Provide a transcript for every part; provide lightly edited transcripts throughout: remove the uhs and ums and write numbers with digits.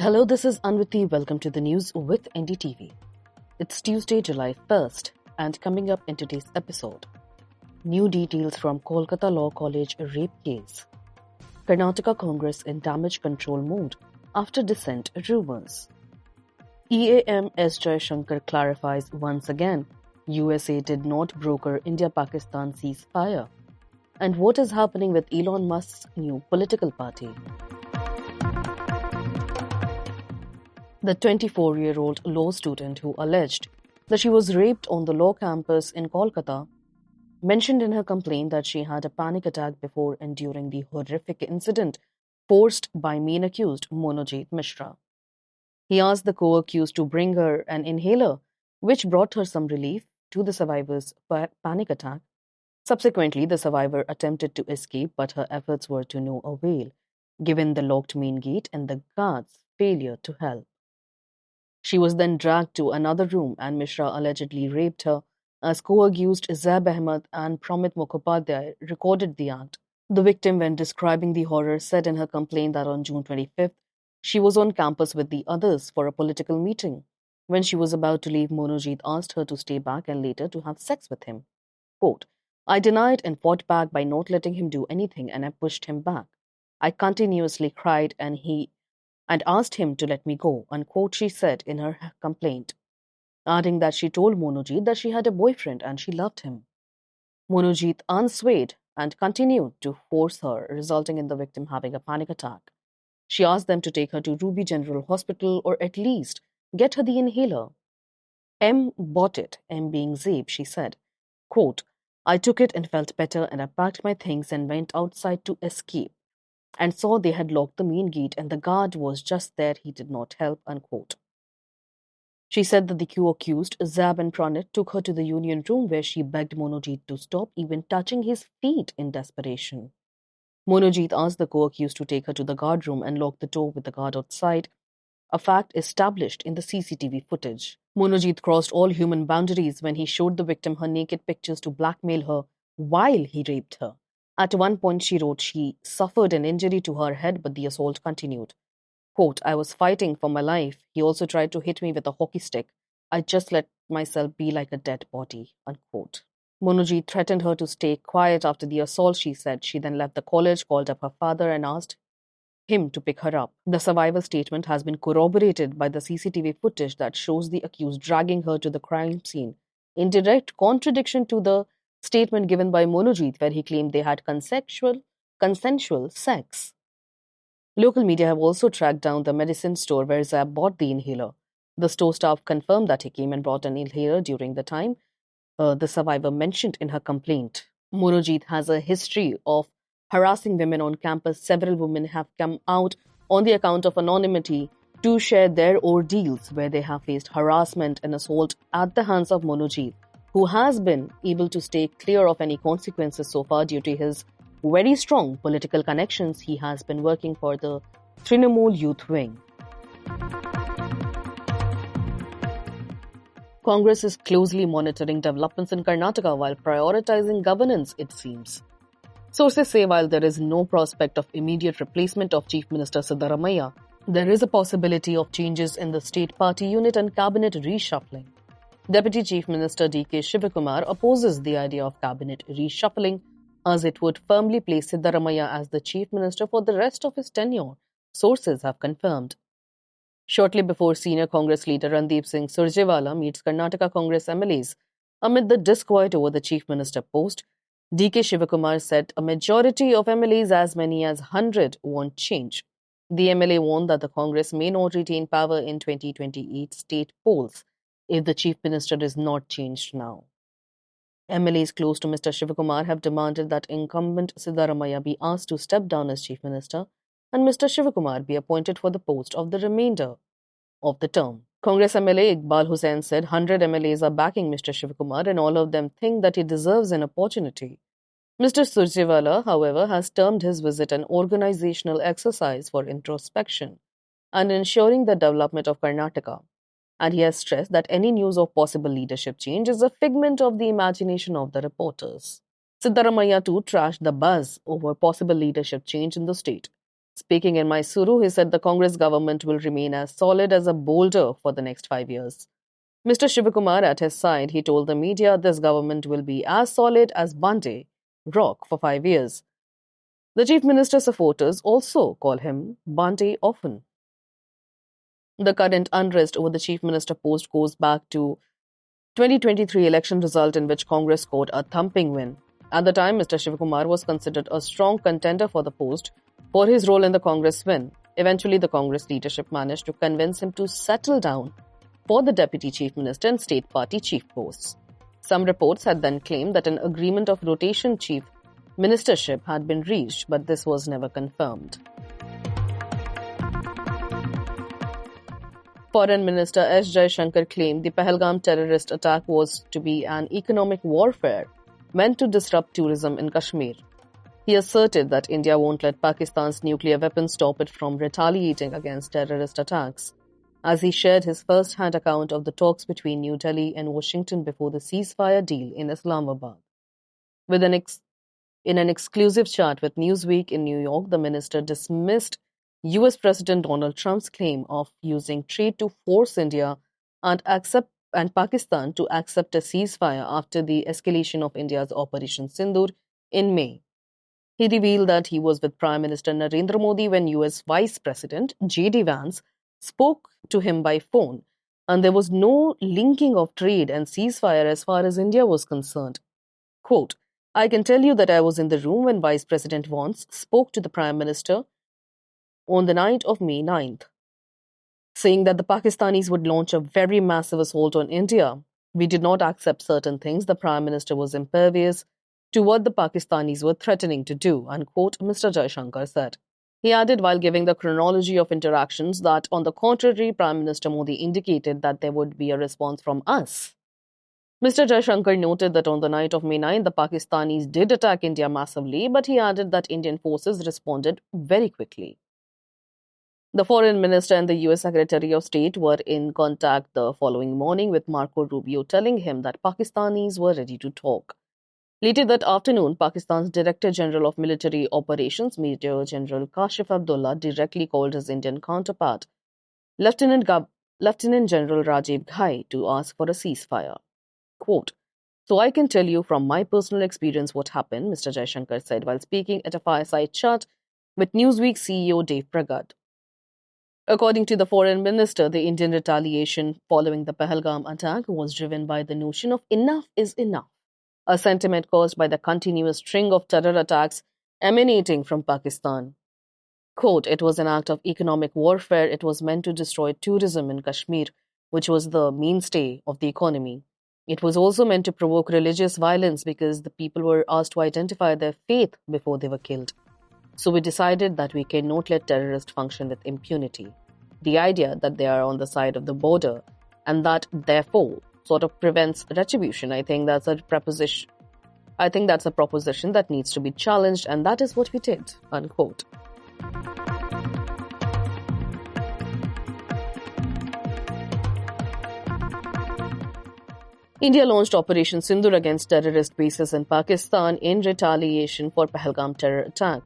Hello, this is Anviti. Welcome to the news with NDTV. It's Tuesday, July 1st, and coming up in today's episode, new details from Kolkata Law College rape case. Karnataka Congress in damage control mode after Dissent Rumours. EAM S Jaishankar clarifies once again, USA did not broker India-Pakistan ceasefire. And what is happening with Elon Musk's new political party? The 24-year-old law student who alleged that she was raped on the law campus in Kolkata mentioned in her complaint that she had a panic attack before and during the horrific incident forced by main accused Monojit Mishra. He asked the co-accused to bring her an inhaler, which brought her some relief to the survivor's panic attack. Subsequently, the survivor attempted to escape, but her efforts were to no avail, given the locked main gate and the guards' failure to help. She was then dragged to another room and Mishra allegedly raped her as co-accused Zeb Ahmed and Pramit Mukhopadhyay recorded the act. The victim, when describing the horror, said in her complaint that on June 25th, she was on campus with the others for a political meeting. When she was about to leave, Monojit asked her to stay back and later to have sex with him. Quote, I denied and fought back by not letting him do anything and I pushed him back. I continuously cried and asked him to let me go, unquote, she said in her complaint, adding that she told Monojit that she had a boyfriend and she loved him. Monojit unswayed and continued to force her, resulting in the victim having a panic attack. She asked them to take her to Ruby General Hospital or at least get her the inhaler. M bought it, M being Zeb, she said, quote, I took it and felt better and I packed my things and went outside to escape and saw they had locked the main gate and the guard was just there, he did not help, unquote. She said that the co-accused, Zab and Pranit, took her to the union room where she begged Monojit to stop even touching his feet in desperation. Monojit asked the co-accused to take her to the guard room and lock the door with the guard outside, a fact established in the CCTV footage. Monojit crossed all human boundaries when he showed the victim her naked pictures to blackmail her while he raped her. At one point, she wrote she suffered an injury to her head, but the assault continued. Quote, I was fighting for my life. He also tried to hit me with a hockey stick. I just let myself be like a dead body, unquote. Monojit threatened her to stay quiet after the assault, she said. She then left the college, called up her father and asked him to pick her up. The survivor's statement has been corroborated by the CCTV footage that shows the accused dragging her to the crime scene, in direct contradiction to the statement given by Monojit, where he claimed they had consensual sex. Local media have also tracked down the medicine store where Zab bought the inhaler. The store staff confirmed that he came and brought an inhaler during the time the survivor mentioned in her complaint. Monojit has a history of harassing women on campus. Several women have come out on the account of anonymity to share their ordeals where they have faced harassment and assault at the hands of Monojit, who has been able to stay clear of any consequences so far due to his very strong political connections. He has been working for the Trinamool Youth Wing. Congress is closely monitoring developments in Karnataka while prioritizing governance, it seems. Sources say while there is no prospect of immediate replacement of Chief Minister Siddaramaiah, there is a possibility of changes in the state party unit and cabinet reshuffling. Deputy Chief Minister D.K. Shivakumar opposes the idea of cabinet reshuffling as it would firmly place Siddaramaiah as the Chief Minister for the rest of his tenure, sources have confirmed. Shortly before senior Congress leader Randeep Singh Surjewala meets Karnataka Congress MLAs amid the disquiet over the Chief Minister post, D.K. Shivakumar said a majority of MLAs, as many as 100, want change. The MLA warned that the Congress may not retain power in 2028 state polls if the Chief Minister is not changed now. MLAs close to Mr. Shivakumar have demanded that incumbent Siddaramaiah be asked to step down as Chief Minister and Mr. Shivakumar be appointed for the post of the remainder of the term. Congress MLA Iqbal Hussain said 100 MLAs are backing Mr. Shivakumar and all of them think that he deserves an opportunity. Mr. Surjewala, however, has termed his visit an organizational exercise for introspection and ensuring the development of Karnataka. And he has stressed that any news of possible leadership change is a figment of the imagination of the reporters. Siddaramaiah too trashed the buzz over possible leadership change in the state. Speaking in Mysuru, he said the Congress government will remain as solid as a boulder for the next 5 years. Mr. Shivakumar, at his side, he told the media this government will be as solid as Bande rock for 5 years. The Chief Minister's supporters also call him Bande often. The current unrest over the Chief Minister post goes back to 2023 election result in which Congress scored a thumping win. At the time, Mr. Shivakumar was considered a strong contender for the post for his role in the Congress win. Eventually, the Congress leadership managed to convince him to settle down for the Deputy Chief Minister and State Party chief posts. Some reports had then claimed that an agreement of rotation chief ministership had been reached, but this was never confirmed. Foreign Minister S Jaishankar claimed the Pahalgam terrorist attack was to be an economic warfare meant to disrupt tourism in Kashmir. He asserted that India won't let Pakistan's nuclear weapons stop it from retaliating against terrorist attacks, as he shared his first-hand account of the talks between New Delhi and Washington before the ceasefire deal in Islamabad. In an exclusive chat with Newsweek in New York, the minister dismissed US President Donald Trump's claim of using trade to force India and Pakistan to accept a ceasefire after the escalation of India's Operation Sindoor in May. He revealed that he was with Prime Minister Narendra Modi when US Vice President J.D. Vance spoke to him by phone, and there was no linking of trade and ceasefire as far as India was concerned. Quote, I can tell you that I was in the room when Vice President Vance spoke to the Prime Minister on the night of May 9th, saying that the Pakistanis would launch a very massive assault on India. We did not accept certain things. The Prime Minister was impervious to what the Pakistanis were threatening to do, unquote, Mr. Jaishankar said. He added while giving the chronology of interactions that, on the contrary, Prime Minister Modi indicated that there would be a response from us. Mr. Jaishankar noted that on the night of May 9, the Pakistanis did attack India massively, but he added that Indian forces responded very quickly. The Foreign Minister and the US Secretary of State were in contact the following morning with Marco Rubio, telling him that Pakistanis were ready to talk. Later that afternoon, Pakistan's Director General of Military Operations, Major General Kashif Abdullah, directly called his Indian counterpart, Lieutenant General Rajiv Ghai, to ask for a ceasefire. Quote, so I can tell you from my personal experience what happened, Mr. Jaishankar said while speaking at a fireside chat with Newsweek CEO Dave Pragad. According to the Foreign Minister, the Indian retaliation following the Pahalgam attack was driven by the notion of enough is enough, a sentiment caused by the continuous string of terror attacks emanating from Pakistan. Quote, it was an act of economic warfare. It was meant to destroy tourism in Kashmir, which was the mainstay of the economy. It was also meant to provoke religious violence because the people were asked to identify their faith before they were killed. So we decided that we cannot let terrorists function with impunity. The idea that they are on the side of the border and that, therefore, sort of prevents retribution, I think that's a proposition that needs to be challenged, and that is what we did, unquote. India launched Operation Sindoor against terrorist bases in Pakistan in retaliation for Pahalgam terror attack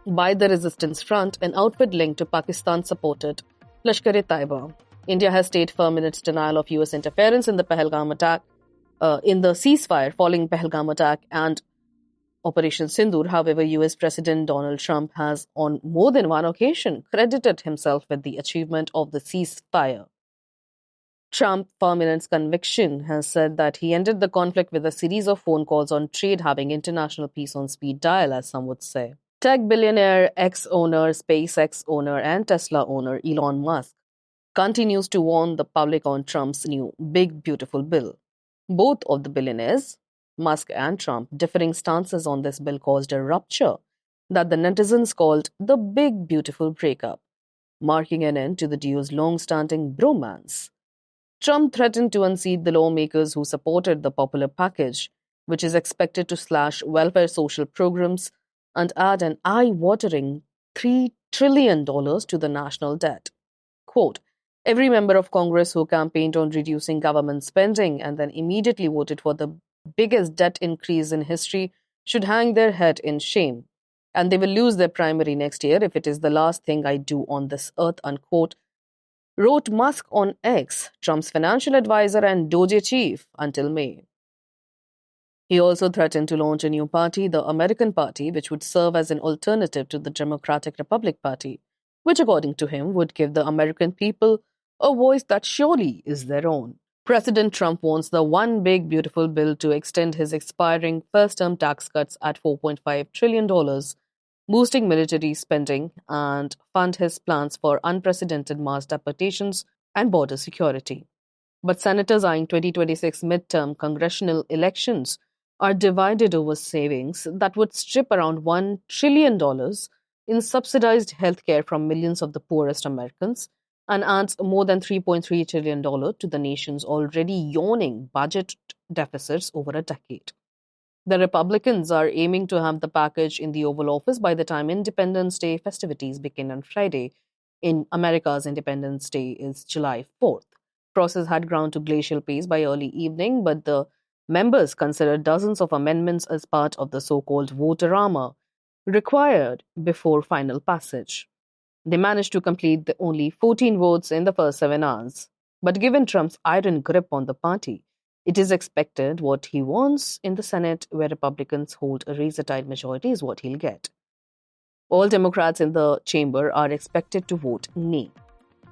by the Resistance Front, an outfit linked to Pakistan-supported Lashkar-e-Taiba. India has stayed firm in its denial of US interference in the Pahalgam attack, in the ceasefire following Pahalgam attack and Operation Sindoor. However, US President Donald Trump has on more than one occasion credited himself with the achievement of the ceasefire. Trump, firm in its conviction, has said that he ended the conflict with a series of phone calls on trade, having international peace on speed dial, as some would say. Tech billionaire, ex-owner, SpaceX owner, and Tesla owner Elon Musk continues to warn the public on Trump's new Big Beautiful Bill. Both of the billionaires, Musk and Trump, differing stances on this bill caused a rupture that the netizens called the Big Beautiful Breakup, marking an end to the duo's long-standing bromance. Trump threatened to unseat the lawmakers who supported the popular package, which is expected to slash welfare social programs and add an eye-watering $3 trillion to the national debt. Quote, every member of Congress who campaigned on reducing government spending and then immediately voted for the biggest debt increase in history should hang their head in shame, and they will lose their primary next year if it is the last thing I do on this earth, unquote, wrote Musk on X, Trump's financial advisor and Doge chief, until May. He also threatened to launch a new party, the American Party, which would serve as an alternative to the Democratic Republic Party, which, according to him, would give the American people a voice that surely is their own. President Trump wants the One Big Beautiful Bill to extend his expiring first-term tax cuts at $4.5 trillion, boosting military spending, and fund his plans for unprecedented mass deportations and border security. But senators eyeing 2026 midterm congressional elections are divided over savings that would strip around $1 trillion in subsidized health care from millions of the poorest Americans and adds more than $3.3 trillion to the nation's already yawning budget deficits over a decade. The Republicans are aiming to have the package in the Oval Office by the time Independence Day festivities begin on Friday. In America's Independence Day is July 4th. Process had ground to glacial pace by early evening, but the members considered dozens of amendments as part of the so-called vote-a-rama required before final passage. They managed to complete the only 14 votes in the first 7 hours. But given Trump's iron grip on the party, it is expected what he wants in the Senate, where Republicans hold a razor-tight majority, is what he'll get. All Democrats in the chamber are expected to vote nay.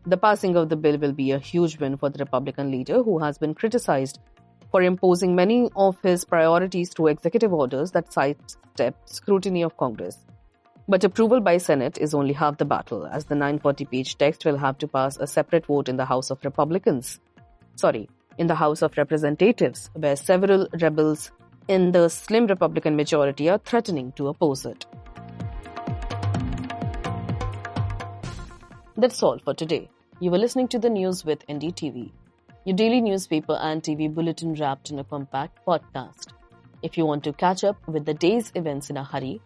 The passing of the bill will be a huge win for the Republican leader, who has been criticized for imposing many of his priorities through executive orders that sidestep scrutiny of Congress. But approval by Senate is only half the battle, as the 940-page text will have to pass a separate vote in the House of Representatives, where several rebels in the slim Republican majority are threatening to oppose it. That's all for today. You were listening to the news with NDTV, your daily newspaper and TV bulletin wrapped in a compact podcast. If you want to catch up with the day's events in a hurry,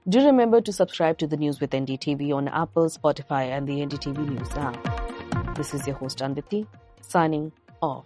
do remember to subscribe to the News with NDTV on Apple, Spotify and the NDTV News app. This is your host Anviti, signing off.